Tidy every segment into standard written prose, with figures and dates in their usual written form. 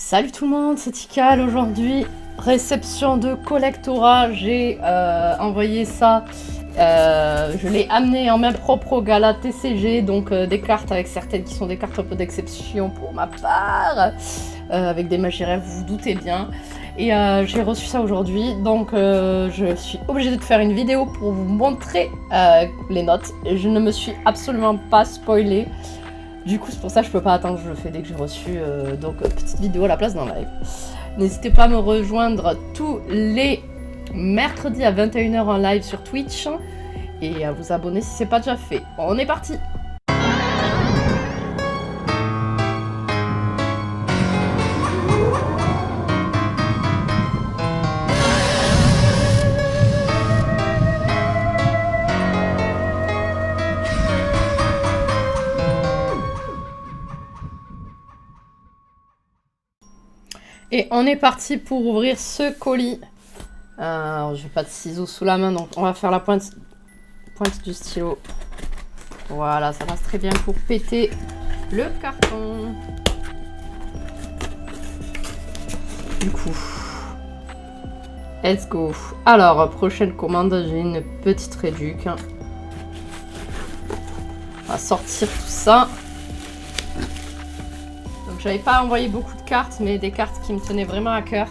Salut tout le monde, c'est Tikal. Aujourd'hui, réception de Collectora. J'ai envoyé ça, je l'ai amené en main propre au gala TCG, donc des cartes avec certaines qui sont des cartes un peu d'exception pour ma part, avec des magies rêves, vous vous doutez bien. Et j'ai reçu ça aujourd'hui, donc je suis obligée de faire une vidéo pour vous montrer les notes. Et je ne me suis absolument pas spoilée. Du coup, c'est pour ça que je peux pas attendre, je le fais dès que j'ai reçu. Donc, petite vidéo à la place d'un live. N'hésitez pas à me rejoindre tous les mercredis à 21 h en live sur Twitch. Et à vous abonner si c'est pas déjà fait. On est parti! Et on est parti pour ouvrir ce colis. Alors, j'ai pas de ciseaux sous la main, donc on va faire la pointe du stylo. Voilà, ça passe très bien pour péter le carton. Du coup, let's go. Alors, prochaine commande, j'ai une petite réduc. On va sortir tout ça. Donc, j'avais pas envoyé beaucoup de cartes, mais des cartes qui me tenaient vraiment à cœur.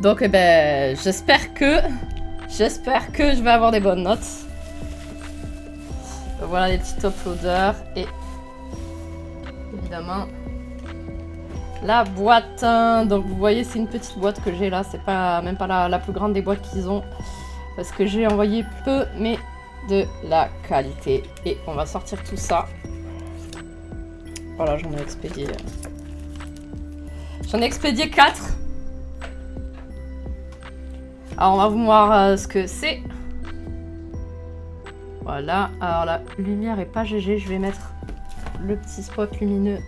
Donc, eh ben, j'espère que je vais avoir des bonnes notes. Donc, voilà les petits top loaders et évidemment la boîte. Donc, vous voyez, c'est une petite boîte que j'ai là. C'est pas même pas la plus grande des boîtes qu'ils ont parce que j'ai envoyé peu, mais de la qualité. Et on va sortir tout ça. Voilà, j'en ai expédié. J'en ai expédié 4. Alors, on va vous voir ce que c'est. Voilà. Alors, la lumière est pas GG. Je vais mettre le petit spot lumineux.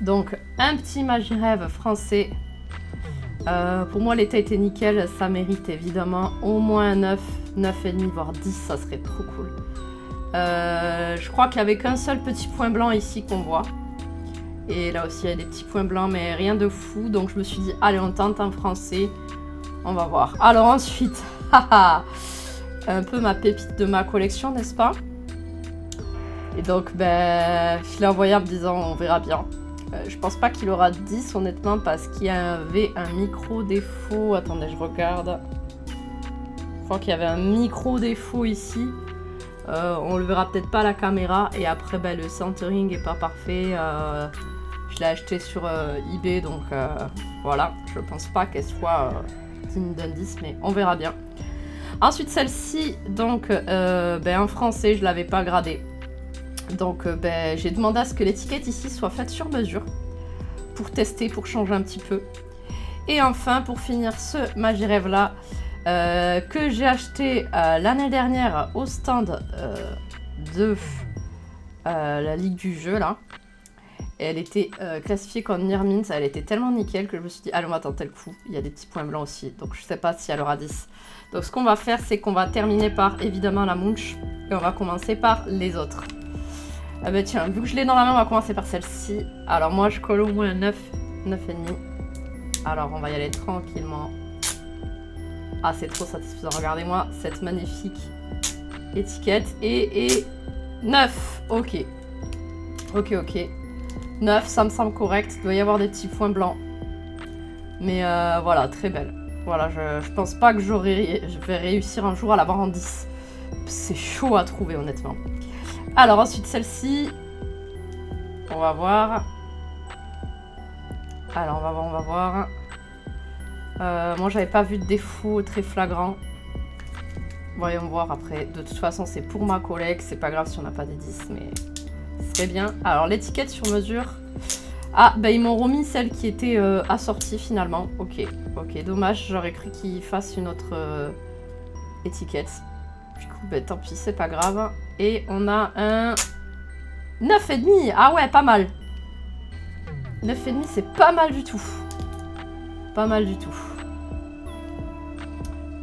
Donc, un petit Magie Rêve français. Pour moi, l'état était nickel. Ça mérite évidemment au moins un 9, 9,5, voire 10. Ça serait trop cool. Je crois qu'il n'y avait qu'un seul petit point blanc ici qu'on voit. Et là aussi, il y a des petits points blancs, mais rien de fou. Donc, je me suis dit, allez, on tente en français. On va voir. Alors ensuite, un peu ma pépite de ma collection, n'est-ce pas? Et donc, ben, je l'ai envoyé en me disant, on verra bien. Je pense pas qu'il aura 10, honnêtement, parce qu'il y avait un micro défaut. Attendez, je regarde. Je crois qu'il y avait un micro défaut ici. On le verra peut-être pas à la caméra. Et après, ben, le centering est pas parfait. Je l'ai acheté sur eBay, donc voilà. Je pense pas qu'elle soit digne d'un 10, mais on verra bien. Ensuite, celle-ci, donc, ben, en français, je l'avais pas gradée. Donc, ben, j'ai demandé à ce que l'étiquette ici soit faite sur mesure pour tester, pour changer un petit peu. Et enfin, pour finir ce Magie Rêve là, que j'ai acheté l'année dernière au stand de la Ligue du Jeu là. Et elle était classifiée comme Near Mint. Elle était tellement nickel que je me suis dit, allez, on va tenter le coup. Il y a des petits points blancs aussi, donc je sais pas si elle aura 10. Donc ce qu'on va faire, c'est qu'on va terminer par évidemment la Munch et on va commencer par les autres. Ah bah tiens, vu que je l'ai dans la main, on va commencer par celle-ci. Alors moi, je colle au moins 9, 9,5. Alors on va y aller tranquillement. Ah, c'est trop satisfaisant. Regardez-moi cette magnifique étiquette. Et 9. Ok. Ok. 9, ça me semble correct. Il doit y avoir des petits points blancs. Mais voilà, très belle. Voilà, je pense pas que je vais réussir un jour à l'avoir en 10. C'est chaud à trouver, honnêtement. Alors, ensuite, celle-ci. On va voir. Alors, on va voir. Moi, j'avais pas vu de défaut très flagrant. Voyons voir après. De toute façon, c'est pour ma collègue. C'est pas grave si on n'a pas des 10, mais ce serait bien. Alors, l'étiquette sur mesure. Ah, bah ils m'ont remis celle qui était assortie finalement. Ok, dommage. J'aurais cru qu'ils fassent une autre étiquette. Du coup, bah tant pis, c'est pas grave. Et on a un 9,5. Ah ouais, pas mal. 9,5, c'est pas mal du tout. Pas mal du tout.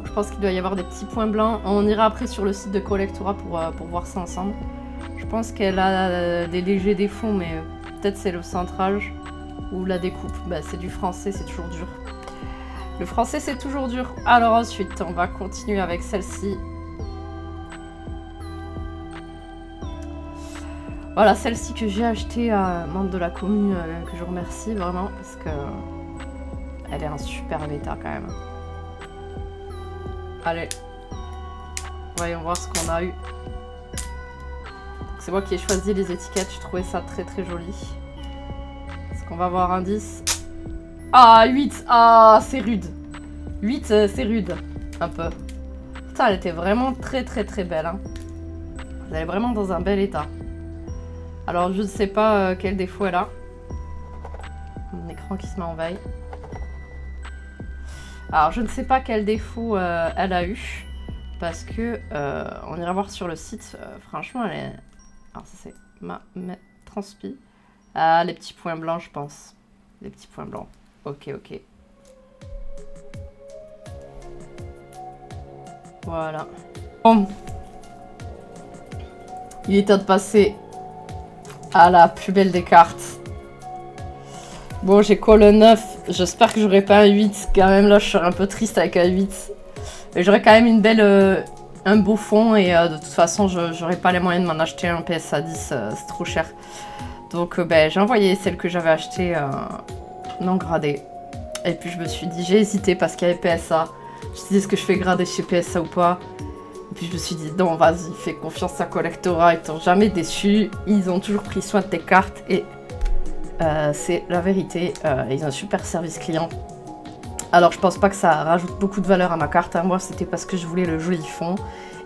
Je pense qu'il doit y avoir des petits points blancs. On ira après sur le site de Collectora pour voir ça ensemble. Je pense qu'elle a des légers défauts, mais peut-être c'est le centrage ou la découpe. Bah, c'est du français, c'est toujours dur. Le français, c'est toujours dur. Alors ensuite, on va continuer avec celle-ci. Voilà, celle-ci que j'ai achetée à un membre de la commune, que je remercie vraiment, parce que elle est en super état quand même. Allez, voyons voir ce qu'on a eu. C'est moi qui ai choisi les étiquettes, je trouvais ça très très joli. Est-ce qu'on va avoir un 10? Ah, 8. Ah, c'est rude. 8, c'est rude. Un peu. Putain, elle était vraiment très très très belle. Hein. Elle est vraiment dans un bel état. Alors, je ne sais pas quel défaut elle a. Mon écran qui se met en veille. Alors, je ne sais pas quel défaut elle a eu. Parce que, on ira voir sur le site. Franchement, elle est... Alors, ça c'est ma transpi. Ah, les petits points blancs, je pense. Les petits points blancs. Ok, ok. Voilà. Bon. Il est temps de passer à la plus belle des cartes. Bon, j'ai quoi le 9? J'espère que j'aurai pas un 8. Quand même, là, je serais un peu triste avec un 8. Mais j'aurais quand même une belle... un beau fond. Et de toute façon, j'aurais pas les moyens de m'en acheter un PSA 10. C'est trop cher. Donc, ben, j'ai envoyé celle que j'avais achetée non gradée. Et puis, je me suis dit... J'ai hésité parce qu'il y avait PSA. Je me suis dit, est-ce que je fais grader chez PSA ou pas? Et puis je me suis dit, non, vas-y, fais confiance à Collectora, ils t'ont jamais déçu. Ils ont toujours pris soin de tes cartes et c'est la vérité. Ils ont un super service client. Alors je pense pas que ça rajoute beaucoup de valeur à ma carte. Hein. Moi, c'était parce que je voulais le joli fond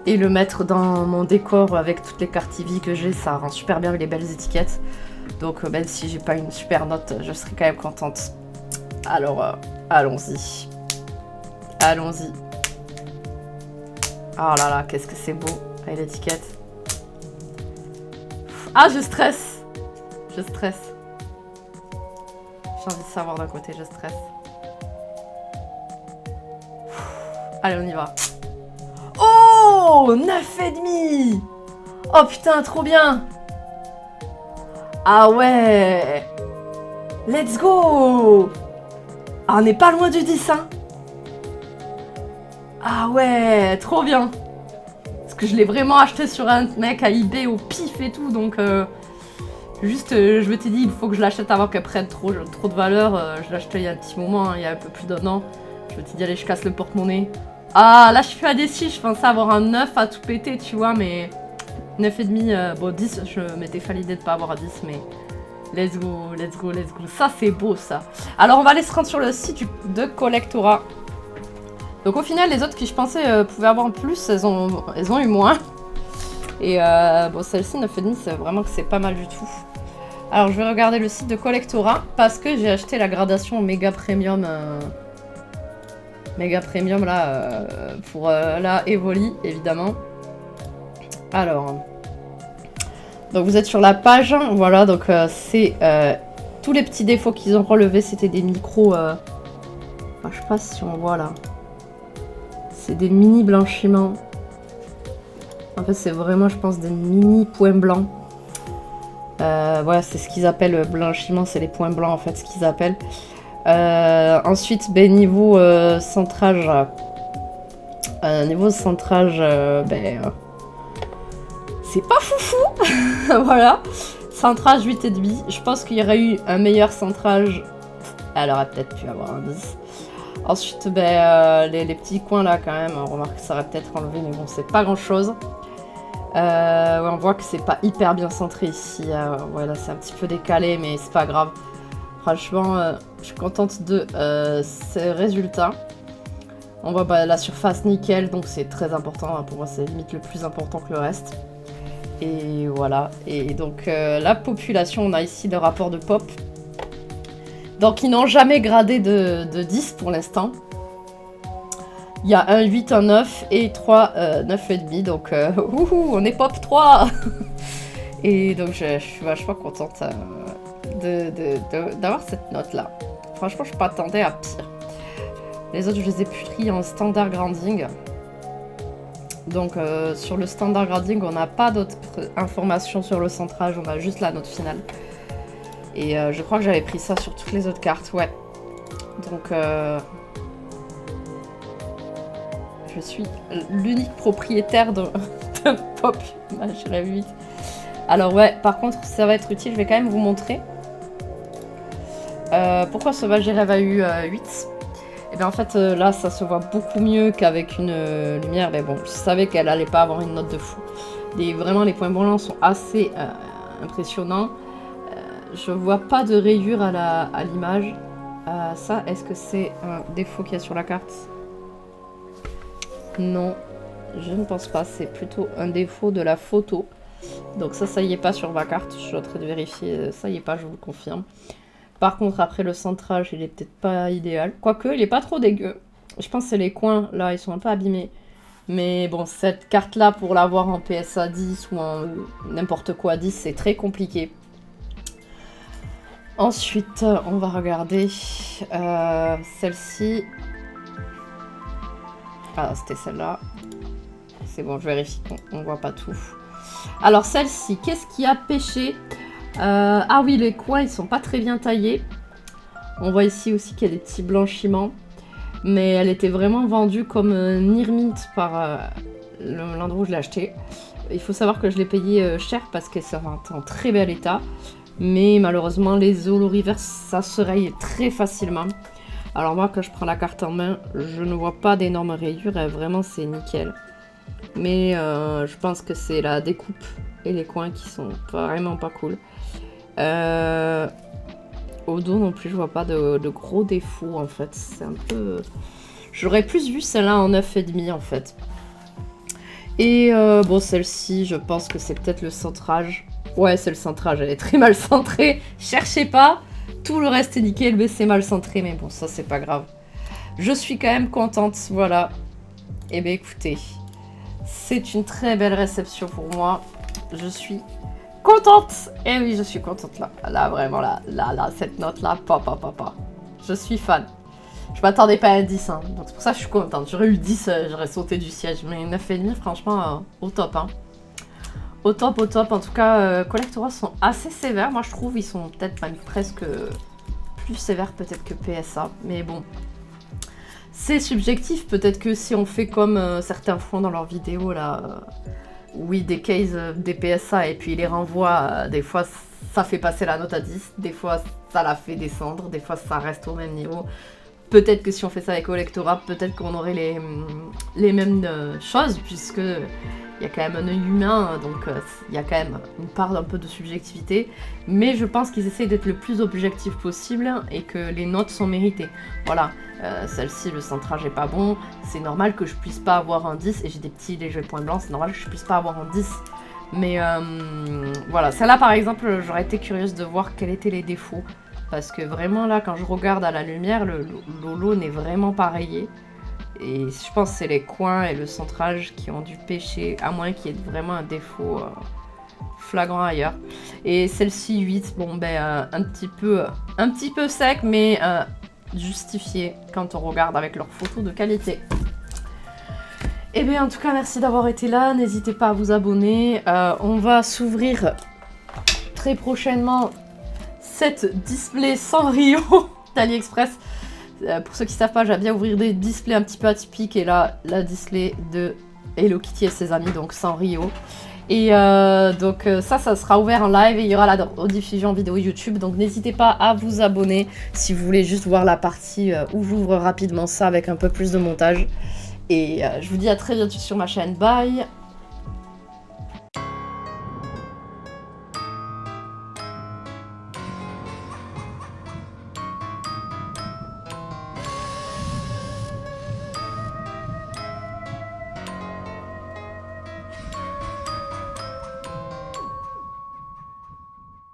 et le mettre dans mon décor avec toutes les cartes Eevee que j'ai. Ça rend super bien avec les belles étiquettes. Donc même si j'ai pas une super note, je serais quand même contente. Alors, allons-y. Allons-y. Oh là là, qu'est-ce que c'est beau avec l'étiquette. Ah, je stresse. Je stresse. J'ai envie de savoir d'un côté, je stresse. Allez, on y va. Oh, 9,5. Oh putain, trop bien. Ah ouais. Let's go. Ah, on n'est pas loin du 10, hein. Ah ouais, trop bien. Parce que je l'ai vraiment acheté sur un mec à eBay au pif et tout, donc juste je m'étais dit il faut que je l'achète avant qu'elle prenne trop de valeur. Je l'ai acheté il y a un petit moment, hein, il y a un peu plus d'un an. Je m'étais dit allez, je casse le porte-monnaie. Ah là je suis à des 6, je pensais avoir un 9 à tout péter, tu vois, mais 9,5, bon 10, je m'étais fait l'idée de pas avoir 10, mais let's go, let's go, let's go. Ça c'est beau ça. Alors on va aller se rendre sur le site de Collectora. Donc au final, les autres qui je pensais pouvaient avoir plus, elles ont eu moins. Et bon, celle-ci, 9,5, c'est vraiment que c'est pas mal du tout. Alors je vais regarder le site de Collectora parce que j'ai acheté la gradation méga premium. Méga premium là, pour la Evoli, évidemment. Alors, donc vous êtes sur la page, voilà, donc c'est tous les petits défauts qu'ils ont relevés, c'était des micros... je sais pas si on voit là. C'est des mini blanchiments. En fait, c'est vraiment, je pense, des mini points blancs. Voilà, c'est ce qu'ils appellent blanchiment, c'est les points blancs, en fait, ce qu'ils appellent. Ensuite, ben, niveau centrage. Niveau centrage, c'est pas foufou. Voilà. Centrage 8,5. Je pense qu'il y aurait eu un meilleur centrage. Elle aurait peut-être pu avoir un 10. Ensuite, ben, les petits coins là, quand même, on remarque que ça aurait peut-être enlevé, mais bon, c'est pas grand-chose. Ouais, on voit que c'est pas hyper bien centré ici. Ouais, là, c'est un petit peu décalé, mais c'est pas grave. Franchement, je suis contente de ces résultats. On voit la surface nickel, donc c'est très important. Pour moi, c'est limite le plus important que le reste. Et voilà. Et donc, la population, on a ici le rapport de pop. Donc ils n'ont jamais gradé de 10 pour l'instant. Il y a un 8, un 9 et 3 9,5. Donc on est pop 3. Et donc je suis vachement contente d'avoir cette note là. Franchement je m'attendais à pire. Les autres je les ai pris en standard grading. Donc sur le standard grading on n'a pas d'autres informations sur le centrage. On a juste la note finale. Et je crois que j'avais pris ça sur toutes les autres cartes, ouais. Donc, je suis l'unique propriétaire d'un Pop Image Rêve 8. Alors ouais, par contre, ça va être utile, je vais quand même vous montrer. Pourquoi Sauvage et Rêve a eu 8 ? Et bien en fait, là, ça se voit beaucoup mieux qu'avec une lumière. Mais bon, je savais qu'elle allait pas avoir une note de fou. Vraiment, les points brûlants sont assez impressionnants. Je vois pas de rayures à l'image. Ça, est-ce que c'est un défaut qu'il y a sur la carte? Non, je ne pense pas. C'est plutôt un défaut de la photo. Donc ça y est pas sur ma carte. Je suis en train de vérifier. Ça y est pas, je vous le confirme. Par contre, après le centrage, il est peut-être pas idéal. Quoique, il est pas trop dégueu. Je pense que c'est les coins, là, ils sont un peu abîmés. Mais bon, cette carte-là, pour l'avoir en PSA 10 ou en n'importe quoi 10, c'est très compliqué. Ensuite, on va regarder celle-ci. Ah, c'était celle-là. C'est bon, je vérifie qu'on voit pas tout. Alors, celle-ci, qu'est-ce qui a pêché? Ah oui, les coins, ils sont pas très bien taillés. On voit ici aussi qu'il y a des petits blanchiments. Mais elle était vraiment vendue comme Near par l'endroit où je l'ai acheté. Il faut savoir que je l'ai payé cher parce qu'elle est en très bel état. Mais malheureusement, les holorivers, ça se raye très facilement. Alors moi, quand je prends la carte en main, je ne vois pas d'énormes rayures. Et vraiment, c'est nickel. Mais je pense que c'est la découpe et les coins qui sont vraiment pas cool. Au dos non plus, je vois pas de gros défauts en fait. C'est un peu... J'aurais plus vu celle-là en 9,5 en fait. Et bon, celle-ci, je pense que c'est peut-être le centrage. Ouais, c'est le centrage, elle est très mal centrée. Cherchez pas, tout le reste est nickel, mais c'est mal centré. Mais bon, ça c'est pas grave. Je suis quand même contente, voilà. Et bien écoutez, c'est une très belle réception pour moi. Je suis contente. Et oui, je suis contente là. Là, vraiment, là, cette note-là, papa. Je suis fan. Je m'attendais pas à un 10, hein. Donc c'est pour ça que je suis contente. J'aurais eu 10, j'aurais sauté du siège. Mais 9,5, franchement, au top, hein. Au top. En tout cas, Collectora sont assez sévères. Moi, je trouve ils sont peut-être même presque plus sévères peut-être que PSA. Mais bon, c'est subjectif. Peut-être que si on fait comme certains font dans leurs vidéos, là... oui, des cases des PSA et puis ils les renvoient, des fois ça fait passer la note à 10, des fois ça la fait descendre, des fois ça reste au même niveau. Peut-être que si on fait ça avec Collectora, peut-être qu'on aurait les mêmes choses, puisque il y a quand même un œil humain, donc il y a quand même une part d'un peu de subjectivité. Mais je pense qu'ils essayent d'être le plus objectif possible et que les notes sont méritées. Voilà, celle-ci, le centrage est pas bon, c'est normal que je puisse pas avoir un 10, et j'ai des petits légers points blancs, c'est normal que je puisse pas avoir un 10. Mais voilà, celle-là par exemple, j'aurais été curieuse de voir quels étaient les défauts. Parce que vraiment là, quand je regarde à la lumière, le holo n'est vraiment pas rayé. Et je pense que c'est les coins et le centrage qui ont dû pêcher, à moins qu'il y ait vraiment un défaut flagrant ailleurs. Et celle-ci 8, bon ben un petit peu sec, mais justifié quand on regarde avec leurs photos de qualité. Et bien en tout cas, merci d'avoir été là. N'hésitez pas à vous abonner. On va s'ouvrir très prochainement cette display sans Rio d'AliExpress. Pour ceux qui ne savent pas, j'aime bien ouvrir des displays un petit peu atypiques. Et là, la display de Hello Kitty et ses amis, donc sans Rio. Et donc ça sera ouvert en live et il y aura la rediffusion vidéo YouTube. Donc n'hésitez pas à vous abonner si vous voulez juste voir la partie où j'ouvre rapidement ça avec un peu plus de montage. Et je vous dis à très bientôt sur ma chaîne. Bye!